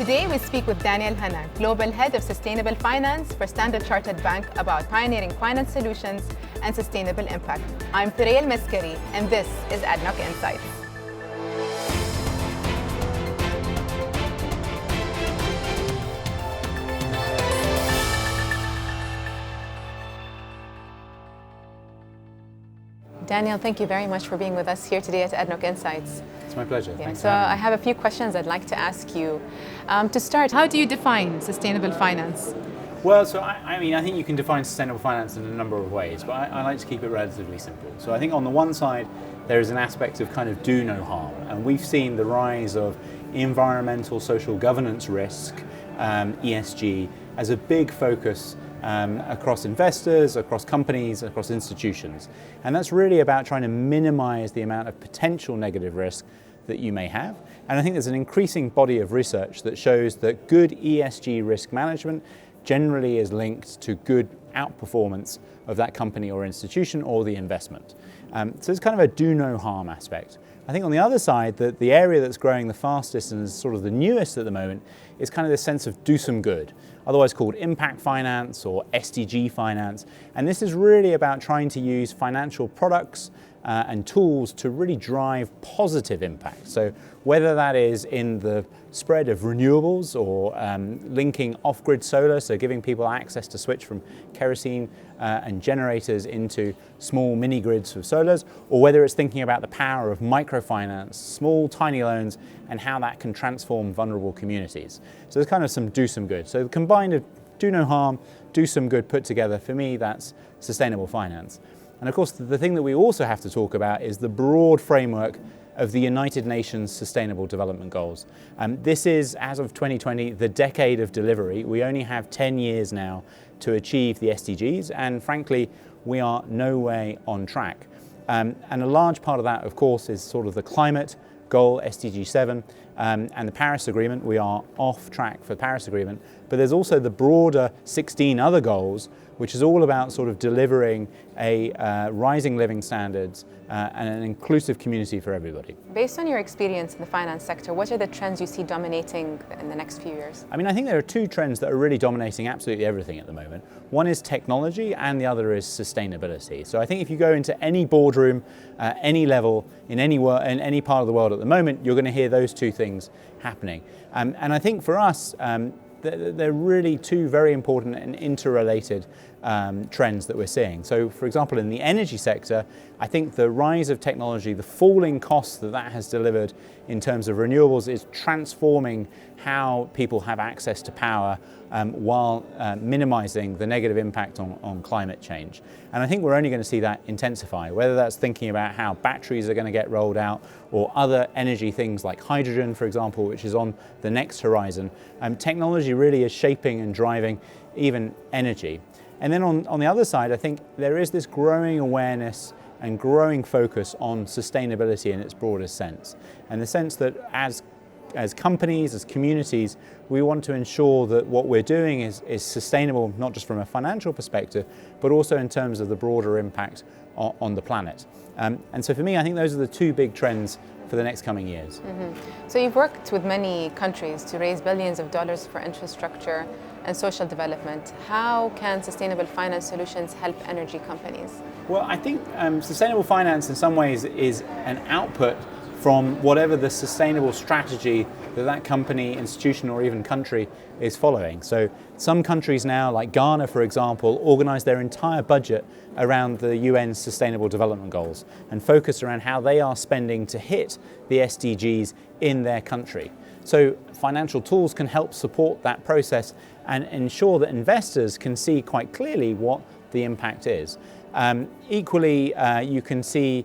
Today we speak with Daniel Hanna, Global Head of Sustainable Finance for Standard Chartered Bank, about pioneering finance solutions and sustainable impact. I'm Thuraya Al-Maskari, and this is ADNOC Insights. Daniel, thank you very much for being with us here today at ADNOC Insights. It's my pleasure. Yeah, so I have a few questions I'd like to ask you. To start, how do you define sustainable finance? Well, so I think you can define sustainable finance in a number of ways, but I like to keep it relatively simple. So I think on the one side, there is an aspect of kind of do no harm, and we've seen the rise of environmental social governance risk, ESG, as a big focus across investors, across companies, across institutions. And that's really about trying to minimize the amount of potential negative risk that you may have. And I think there's an increasing body of research that shows that good ESG risk management generally is linked to good outperformance of that company or institution or the investment. So it's kind of a do no harm aspect. I think on the other side, the area that's growing the fastest and is sort of the newest at the moment is kind of this sense of do some good, otherwise called impact finance or SDG finance. And this is really about trying to use financial products and tools to really drive positive impact. So whether that is in the spread of renewables or linking off-grid solar, so giving people access to switch from kerosene and generators into small mini grids of solars, or whether it's thinking about the power of microfinance, small tiny loans, and how that can transform vulnerable communities. So there's kind of some do some good. So the combined of do no harm, do some good put together, for me that's sustainable finance. And of course, the thing that we also have to talk about is the broad framework of the United Nations Sustainable Development Goals. This is, as of 2020, the decade of delivery. We only have 10 years now to achieve the SDGs, and frankly, we are no way on track. And a large part of that, of course, is sort of the climate goal, SDG 7, and the Paris Agreement. We are off track for the Paris Agreement, but there's also the broader 16 other goals, which is all about sort of delivering a rising living standards and an inclusive community for everybody. Based on your experience in the finance sector, what are the trends you see dominating in the next few years? I mean, I think there are two trends that are really dominating absolutely everything at the moment. One is technology and the other is sustainability. So I think if you go into any boardroom, any level, in any part of the world at the moment, you're going to hear those two things happening. And I think for us, they're really two very important and interrelated trends that we're seeing. So for example, in the energy sector, I think the rise of technology, the falling costs that has delivered in terms of renewables is transforming how people have access to power while minimizing the negative impact on climate change. And I think we're only going to see that intensify, whether that's thinking about how batteries are going to get rolled out or other energy things like hydrogen, for example, which is on the next horizon. Technology really is shaping and driving even energy. And then on the other side, I think there is this growing awareness and growing focus on sustainability in its broadest sense. And the sense that as companies, as communities, we want to ensure that what we're doing is sustainable, not just from a financial perspective, but also in terms of the broader impact on the planet. And so for me, I think those are the two big trends for the next coming years. Mm-hmm. So you've worked with many countries to raise billions of dollars for infrastructure and social development. How can sustainable finance solutions help energy companies? Well, I think sustainable finance in some ways is an output from whatever the sustainable strategy that company, institution, or even country is following. So some countries now, like Ghana, for example, organize their entire budget around the UN's Sustainable Development Goals and focus around how they are spending to hit the SDGs in their country. So financial tools can help support that process and ensure that investors can see quite clearly what the impact is. Equally, you can see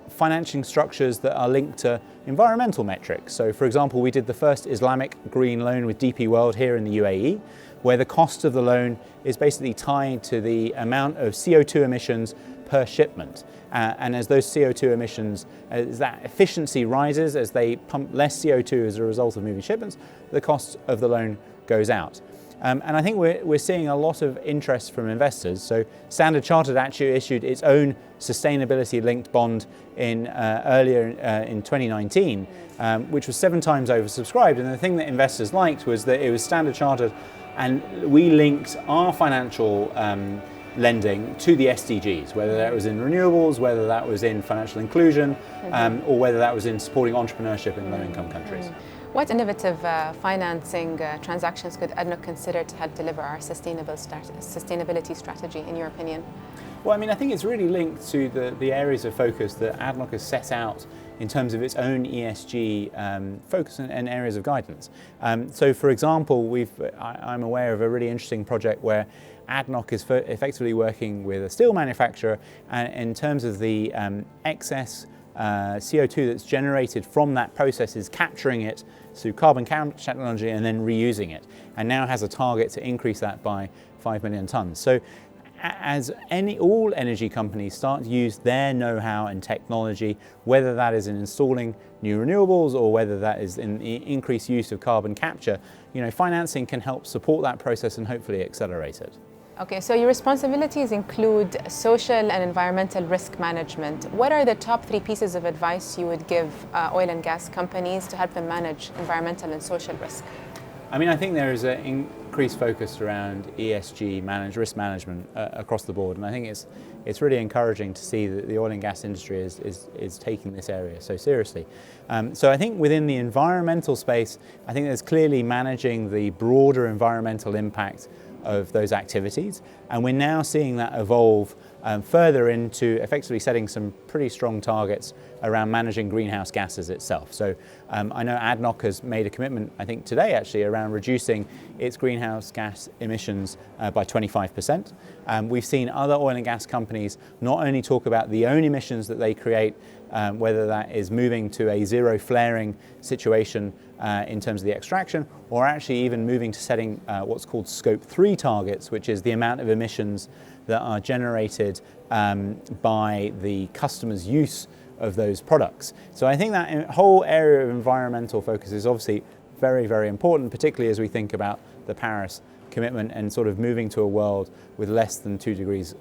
financing structures that are linked to environmental metrics. So for example, we did the first Islamic green loan with DP World here in the UAE, where the cost of the loan is basically tied to the amount of CO2 emissions per shipment. And as those CO2 emissions, as that efficiency rises, as they pump less CO2 as a result of moving shipments, the cost of the loan goes out. And I think we're seeing a lot of interest from investors. So Standard Chartered actually issued its own sustainability-linked bond earlier in 2019, which was 7 times oversubscribed. And the thing that investors liked was that it was Standard Chartered, and we linked our financial lending to the SDGs, whether that was in renewables, whether that was in financial inclusion, or whether that was in supporting entrepreneurship in low-income countries. What innovative financing transactions could ADNOC consider to help deliver our sustainability strategy, in your opinion? Well, I mean, I think it's really linked to the areas of focus that ADNOC has set out in terms of its own ESG focus and areas of guidance. So, for example, I'm aware of a really interesting project where ADNOC is effectively working with a steel manufacturer in terms of the excess CO2 that's generated from that process, is capturing it through carbon capture technology and then reusing it, and now has a target to increase that by 5 million tonnes. So as all energy companies start to use their know-how and technology, whether that is in installing new renewables or whether that is in the increased use of carbon capture, financing can help support that process and hopefully accelerate it. Okay, so your responsibilities include social and environmental risk management. What are the top 3 pieces of advice you would give oil and gas companies to help them manage environmental and social risk? I mean, I think there is an increased focus around ESG risk management across the board, and I think it's really encouraging to see that the oil and gas industry is taking this area so seriously. So I think within the environmental space, I think there's clearly managing the broader environmental impact of those activities, and we're now seeing that evolve further into effectively setting some pretty strong targets around managing greenhouse gases itself. So I know ADNOC has made a commitment, I think today actually, around reducing its greenhouse gas emissions by 25%. We've seen other oil and gas companies not only talk about the own emissions that they create, whether that is moving to a zero flaring situation in terms of the extraction, or actually even moving to setting what's called Scope 3 targets, which is the amount of emissions that are generated by the customer's use of those products. So I think that whole area of environmental focus is obviously very, very important, particularly as we think about the Paris commitment and sort of moving to a world with less than 2 degrees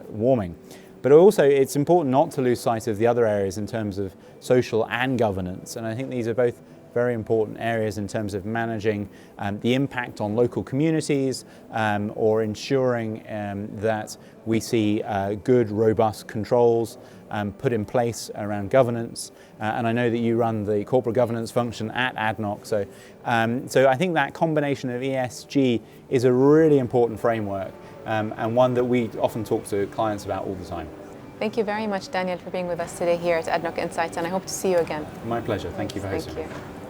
warming. But also it's important not to lose sight of the other areas in terms of social and governance, and I think these are both very important areas in terms of managing the impact on local communities or ensuring that we see good, robust controls put in place around governance. And I know that you run the corporate governance function at ADNOC, so I think that combination of ESG is a really important framework and one that we often talk to clients about all the time. Thank you very much, Daniel, for being with us today here at ADNOC Insights, and I hope to see you again. My pleasure. Thank you for hosting me. Thank you.